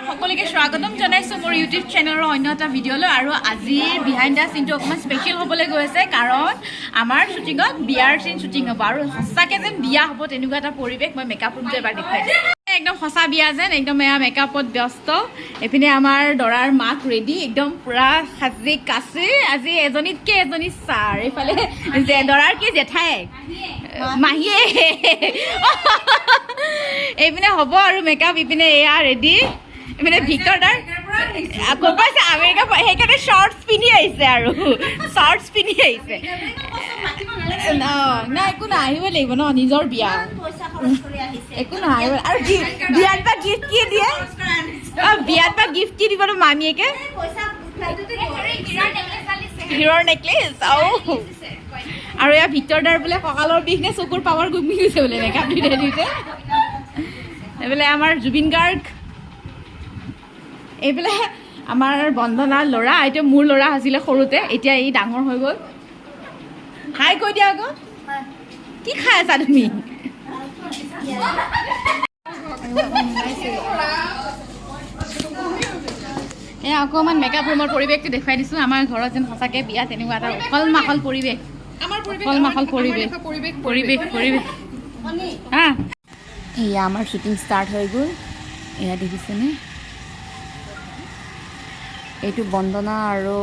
সকলোকে স্বাগতম জনাইছো মোৰ ইউটিউব চেনেলৰ অন্য এটা ভিডিঅ'লৈ আৰু আজিৰ বিহাইণ্ড দ্য চিনটো অকণমান স্পেচিয়েল হ'বলৈ গৈ আছে কাৰণ আমাৰ শ্বুটিঙত বিয়াৰ চিন শ্বুটিং হ'ব আৰু সঁচাকৈ যেন বিয়া হ'ব তেনেকুৱা এটা পৰিৱেশ মই মেকআপ ৰুমটো এবাৰ দেখুৱাই দিম একদম সঁচা বিয়া যেন একদম এয়া মেকআপত ব্যস্ত এইপিনে আমাৰ দৰাৰ মাক ৰেডি একদম পুৰা সাজি কাচি আজি এজনীতকৈ এজনী ছাৰ এইফালে দৰাৰ কি জেঠাই মাহীয়ে এইপিনে হ'ব আৰু মেকআপ ইপিনে এয়া ৰেডি মানে ভিক্টৰ দাৰ আকৌ কৈছে আমেৰিকা সেইকাৰণে শ্বৰ্টছ পিন্ধি আহিছে আৰু শ্বৰ্টছ পিন্ধি আহিছে নাই একো নাই আহিব লাগিব ন নিজৰ বিয়া একো নহয় আৰু বিয়াত বা গিফ্ট কি দিয়ে বিয়াত বা গিফ্ট কি দিব মামীয়েকে হিৰৰ নেকলেছ আৰু এয়া ভিক্টৰ দাৰ বোলে কঁকালৰ বিষ নে চকুৰ পাৱাৰ গুমি গৈছে বোলে মেকআপ দিতে দিতে এইবোলে আমাৰ জুবিন গাৰ্গ এইবোলে আমাৰ বন্দনাৰ ল'ৰা এতিয়া মোৰ ল'ৰা আছিলে সৰুতে এতিয়া এই ডাঙৰ হৈ গ'ল হাই কৈ দিয়া আকৌ কি খাই আছা তুমি এয়া অকণমান মেকআপ ৰুমৰ পৰিৱেশটো দেখুৱাই দিছোঁ আমাৰ ঘৰত যেন সঁচাকৈ বিয়া তেনেকুৱা এটা উখল মাখল পৰিৱেশ উখল মাখল পৰিৱেশ পৰিৱেশ পৰিৱেশ হা এয়া আমাৰ শ্বুটিং ষ্টাৰ্ট হৈ গ'ল এয়া দেখিছেনে এইটো বন্দনা আৰু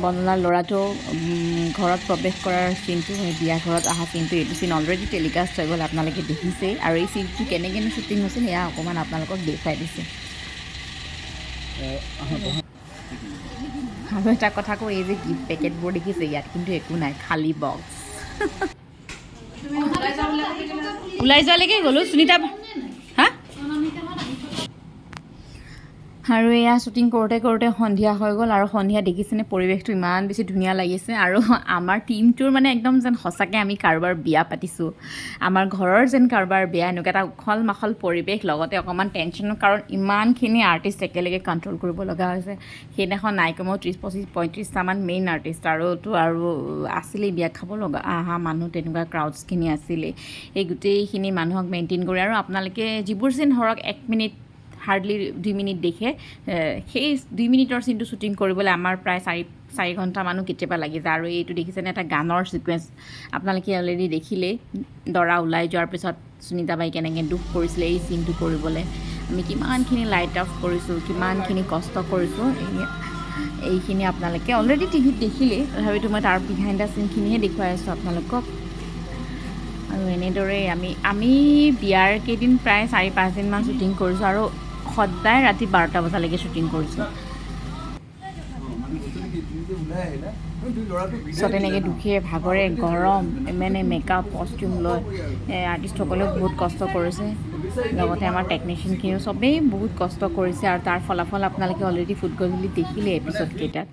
বন্দনাৰ ল'ৰাটো ঘৰত প্ৰৱেশ কৰাৰ চিনটো বিয়া ঘৰত অহা চিনটো এইটো চিন অলৰেডি টেলিকাষ্ট হৈ গ'ল আপোনালোকে দেখিছেই আৰু এই চিনটো কেনেকৈনো শ্বুটিং হৈছিল এয়া অকণমান আপোনালোকক দেখুৱাই দিছে আৰু এটা কথা কওঁ এই যে গিফ্ট পেকেটবোৰ দেখিছে ইয়াত কিন্তু একো নাই খালী বক্স ওলাই যোৱালৈকে গ'লোঁ সুনীতা হা আৰু এয়া শ্বুটিং কৰোঁতে কৰোঁতে সন্ধিয়া হৈ গ'ল আৰু সন্ধিয়া দেখিছেনে পৰিৱেশটো ইমান বেছি ধুনীয়া লাগিছে আৰু আমাৰ টীমটোৰ মানে একদম যেন সঁচাকৈ আমি কাৰোবাৰ বিয়া পাতিছোঁ আমাৰ ঘৰৰ যেন কাৰোবাৰ বিয়া এনেকুৱা এটা উখল মাখল পৰিৱেশ লগতে অকণমান টেনশ্যনৰ কাৰণ ইমানখিনি আৰ্টিষ্ট একেলগে কণ্ট্ৰল কৰিব লগা হৈছে সেইদিনাখন নাই কমেও 30-35-35টামান মেইন আৰ্টিষ্ট আৰুতো আৰু আছিলেই বিয়া খাব লগা অহা মানুহ তেনেকুৱা ক্ৰাউডছখিনি আছিলেই এই গোটেইখিনি মানুহক মেইনটেইন কৰি আৰু আপোনালোকে যিবোৰ চিন ধৰক 1 মিনিট হাৰ্ডলি 2 মিনিট দেখে সেই 2 মিনিটৰ চিনটো শ্বুটিং কৰিবলৈ আমাৰ প্ৰায় 4 ঘণ্টামানো কেতিয়াবা লাগি যায় আৰু এইটো দেখিছেনে এটা গানৰ ছিকুৱেঞ্চ আপোনালোকে অলৰেডি দেখিলেই দৰা ওলাই যোৱাৰ পিছত সুনীতা বাই কেনেকৈ দুখ কৰিছিলে এই চিনটো কৰিবলৈ আমি কিমানখিনি লাইট অফ কৰিছোঁ কিমানখিনি কষ্ট কৰিছোঁ এইখিনি আপোনালোকে অলৰেডি টিভিত দেখিলেই তথাপিতো মই তাৰ বিহাইণ্ড দ্য চিনখিনিহে দেখুৱাই আছোঁ আপোনালোকক আৰু এনেদৰে আমি বিয়াৰ কেইদিন প্ৰায় 4-5 দিনমান শ্বুটিং কৰিছোঁ আৰু সদায় ৰাতি 12টা বজালৈকে শ্বুটিং কৰিছোঁ চ' তেনেকৈ দুখে ভাগৰে গৰম মানে মেকআপ কষ্টিউম লৈ আৰ্টিষ্টসকলেও বহুত কষ্ট কৰিছে লগতে আমাৰ টেকনিচিয়ানখিনিও চবেই বহুত কষ্ট কৰিছে আৰু তাৰ ফলাফল আপোনালোকে অলৰেডি ফুড গধূলি দেখিলে এপিছ'ডকেইটাত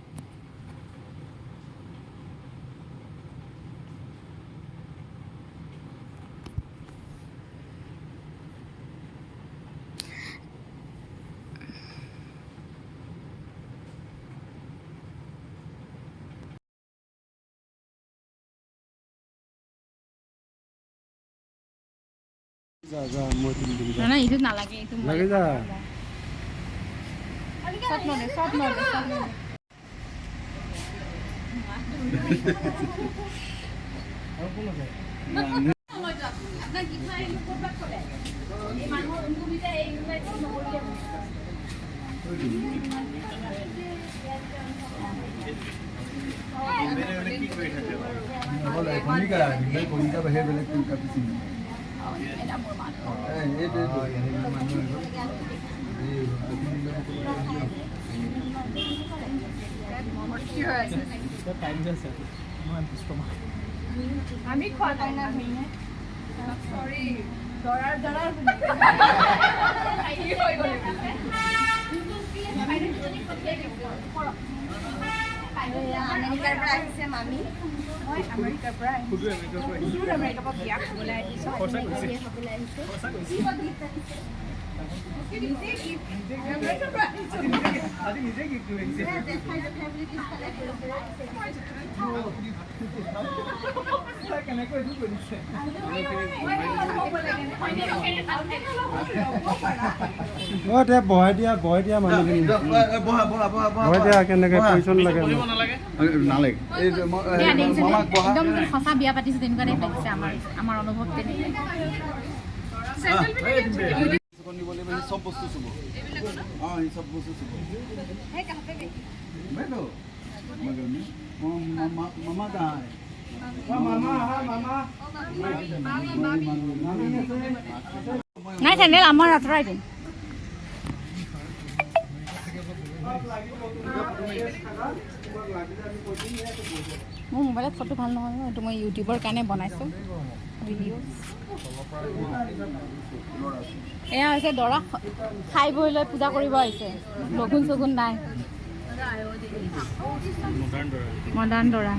না এইটো নালাগে এইটো লাগে যা সব নলে আৰু কোন আছে আমি খোৱা নাই না সৰি দৰাৰ আমেৰিকাৰ পৰা আহিছে মামী মই আমেৰিকাৰ পৰা আমেৰিকাৰ পৰা বিয়া খাবলৈ আহিছোঁ বহাই দিয়া মানুহখিনি বহাই দিয়া কেনেকে পইচন লাগে নালাগে একদম সঁচা বিয়া পাতিছো তেনেকুৱা টাইপ লাগিছে আমাৰ অনুভৱ তেনেকুৱা সব বস্তু চুব সব বস্তু চুব মামা দায় নাই চেণ্ডেল আমাৰ আঁতৰাই দিম মোৰ মোবাইলত ফটো ভাল নহয় এইটো মই ইউটিউবৰ কাৰণে বনাইছোঁ ভিডিঅ' এয়া হৈছে দৰা খাই বৈ লৈ পূজা কৰিব আহিছে লগুণ চগুণ নাই মডাৰ্ণ দৰা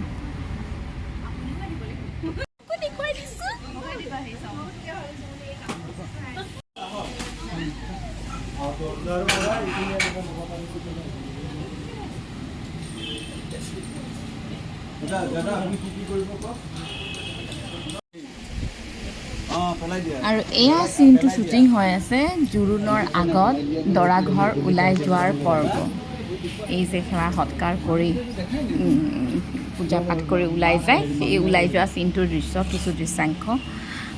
আৰু এয়া চিনটো শ্বুটিং হৈ আছে জোৰোণৰ আগত দৰা ঘৰ ওলাই যোৱাৰ পৰ্ব এই যে সেৱা সৎকাৰ কৰি পূজা পাঠ কৰি ওলাই যায় সেই ওলাই যোৱা চিনটোৰ দৃশ্য কিছু দৃশ্যাংশ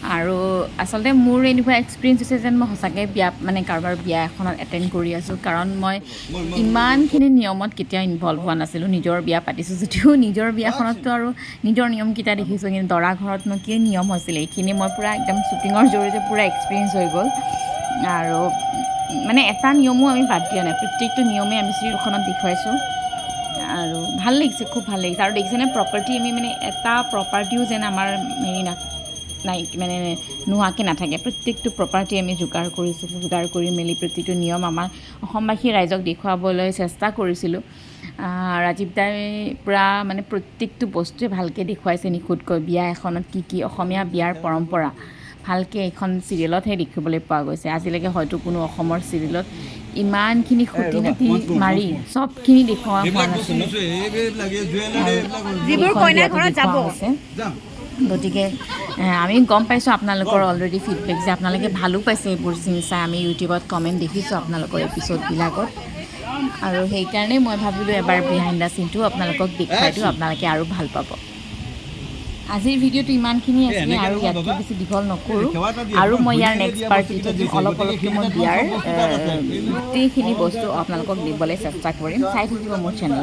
আৰু আচলতে মোৰ এনেকুৱা এক্সপিৰিয়েঞ্চ হৈছে যেন মই সঁচাকৈ বিয়া মানে কাৰোবাৰ বিয়া এখনত এটেণ্ড কৰি আছোঁ কাৰণ মই ইমানখিনি নিয়মত কেতিয়াও ইনভল্ভ হোৱা নাছিলোঁ নিজৰ বিয়া পাতিছোঁ যদিও নিজৰ বিয়াখনততো আৰু নিজৰ নিয়মকেইটা দেখিছোঁ কিন্তু দৰা ঘৰতনো কি নিয়ম হৈছিলে এইখিনি মই পূৰা একদম শ্বুটিঙৰ জৰিয়তে পূৰা এক্সপিৰিয়েঞ্চ হৈ গ'ল আৰু মানে এটা নিয়মো আমি বাদ দিয়া নাই প্ৰত্যেকটো নিয়মেই আমি চিৰিয়েলখনত দেখুৱাইছোঁ আৰু ভাল লাগিছে খুব ভাল লাগিছে আৰু দেখিছেনে প্ৰপাৰ্টি আমি মানে এটা প্ৰপাৰ্টিও যেন আমাৰ হেৰি নাই মানে নোহোৱাকৈ নাথাকে প্ৰত্যেকটো প্ৰপাৰ্টি আমি যোগাৰ কৰিছোঁ যোগাৰ কৰি মেলি প্ৰতিটো নিয়ম আমাৰ অসমবাসী ৰাইজক দেখুৱাবলৈ চেষ্টা কৰিছিলোঁ ৰাজীৱ দাই পূৰা মানে প্ৰত্যেকটো বস্তুৱে ভালকৈ দেখুৱাইছে নিখুঁতকৈ বিয়া এখনত কি কি অসমীয়া বিয়াৰ পৰম্পৰা ভালকৈ এইখন চিৰিয়েলতহে দেখিবলৈ পোৱা গৈছে আজিলৈকে হয়তো কোনো অসমৰ চিৰিয়েলত ইমানখিনি খুঁটি নাটি মাৰি চবখিনি দেখুওৱা হোৱা নাছিলে যিবোৰ কইনা ঘৰত যাব গতিকে আমি গম পাইছোঁ আপোনালোকৰ অলৰেডি ফিডবেক যে আপোনালোকে ভালো পাইছে এইবোৰ চিন চাই আমি ইউটিউবত কমেণ্ট দেখিছোঁ আপোনালোকৰ এপিছ'ডবিলাকত আৰু সেইকাৰণে মই ভাবিলোঁ এবাৰ বিহাইণ্ড দ্য চিনটো আপোনালোকক দেখুৱাই দিওঁ আপোনালোকে আৰু ভাল পাব আজিৰ ভিডিঅ'টো ইমানখিনি আছিলে আৰু ইয়াতকৈ বেছি দীঘল নকৰোঁ আৰু মই ইয়াৰ নেক্সট পাৰ্টিটো অলপ অলপকৈ মই বিয়াৰ গোটেইখিনি বস্তু আপোনালোকক দিবলৈ চেষ্টা কৰিম চাই থাকিব মোৰ চেনেল